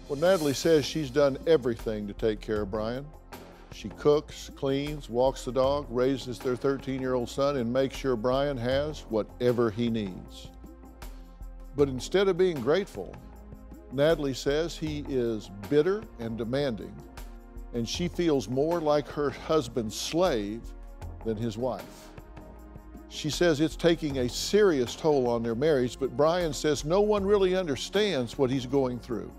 Well, Natalie says she's done everything to take care of Brian. She cooks, cleans, walks the dog, raises their 13-year-old son, and makes sure Brian has whatever he needs. But instead of being grateful, Natalie says he is bitter and demanding, and she feels more like her husband's slave than his wife. She says it's taking a serious toll on their marriage, but Brian says no one really understands what he's going through.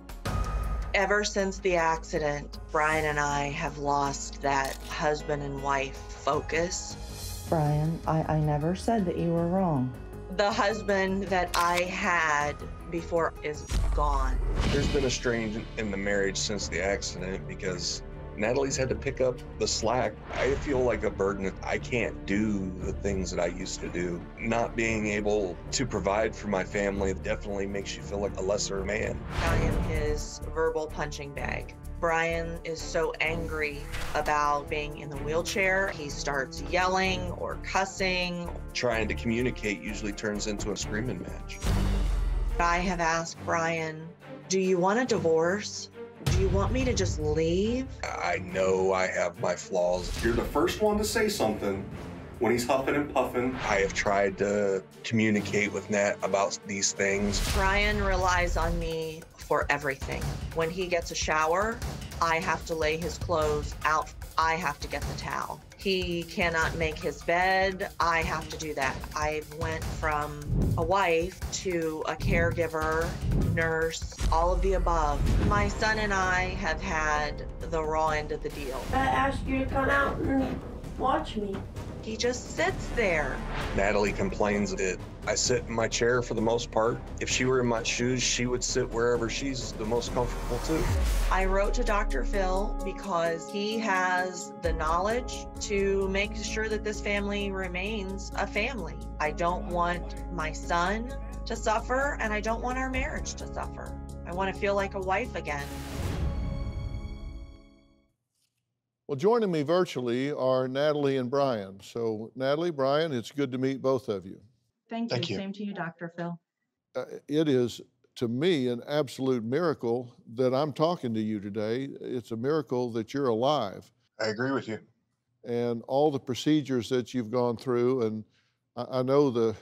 Ever since the accident, Brian and I have lost that husband and wife focus. Brian, I never said that you were wrong. The husband that I had before is gone. There's been a strain in the marriage since the accident because Natalie's had to pick up the slack. I feel like a burden. I can't do the things that I used to do. Not being able to provide for my family definitely makes you feel like a lesser man. I am his verbal punching bag. Brian is so angry about being in the wheelchair. He starts yelling or cussing. Trying to communicate usually turns into a screaming match. I have asked Brian, do you want a divorce? Do you want me to just leave? I know I have my flaws. You're the first one to say something when he's huffing and puffing. I have tried to communicate with Nat about these things. Brian relies on me for everything. When he gets a shower, I have to lay his clothes out. I have to get the towel. He cannot make his bed. I have to do that. I went from a wife to a caregiver, nurse, all of the above. My son and I have had the raw end of the deal. I asked you to come out and watch me. He just sits there. Natalie complains that I sit in my chair for the most part. If she were in my shoes, she would sit wherever she's the most comfortable too. I wrote to Dr. Phil because he has the knowledge to make sure that this family remains a family. I don't want my son to suffer, and I don't want our marriage to suffer. I want to feel like a wife again. Well, joining me virtually are Natalie and Brian. So, Natalie, Brian, it's good to meet both of you. Thank you. Same to you, Dr. Phil. It is, to me, an absolute miracle that I'm talking to you today. It's a miracle that you're alive. I agree with you. And all the procedures that you've gone through, and I know the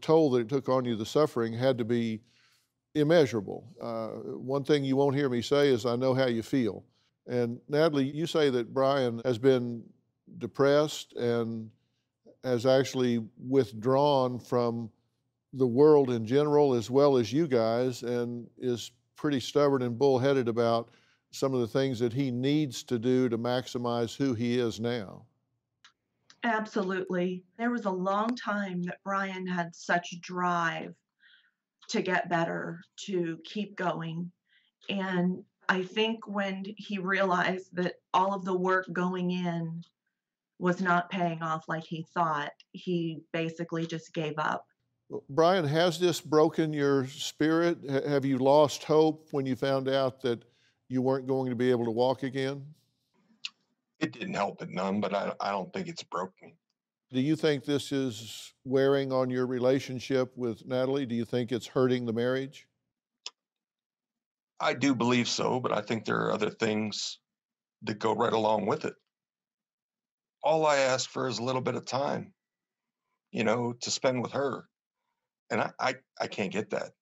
toll that it took on you, the suffering, had to be immeasurable. One thing you won't hear me say is I know how you feel. And Natalie, you say that Brian has been depressed and has actually withdrawn from the world in general as well as you guys, and is pretty stubborn and bullheaded about some of the things that he needs to do to maximize who he is now. Absolutely. There was a long time that Brian had such drive to get better, to keep going. And I think when he realized that all of the work going in was not paying off like he thought, he basically just gave up. Brian, has this broken your spirit? Have you lost hope when you found out that you weren't going to be able to walk again? It didn't help it none, but I don't think it's broke me. Do you think this is wearing on your relationship with Natalie? Do you think it's hurting the marriage? I do believe so, but I think there are other things that go right along with it. All I ask for is a little bit of time, to spend with her. And I can't get that.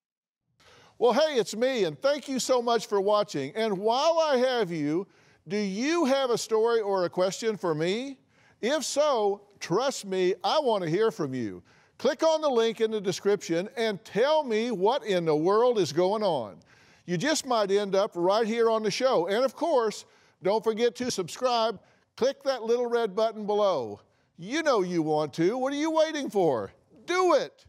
Well, hey, it's me, and thank you so much for watching. And while I have you, do you have a story or a question for me? If so, trust me, I want to hear from you. Click on the link in the description and tell me what in the world is going on. You just might end up right here on the show. And of course, don't forget to subscribe. Click that little red button below. You know you want to. What are you waiting for? Do it.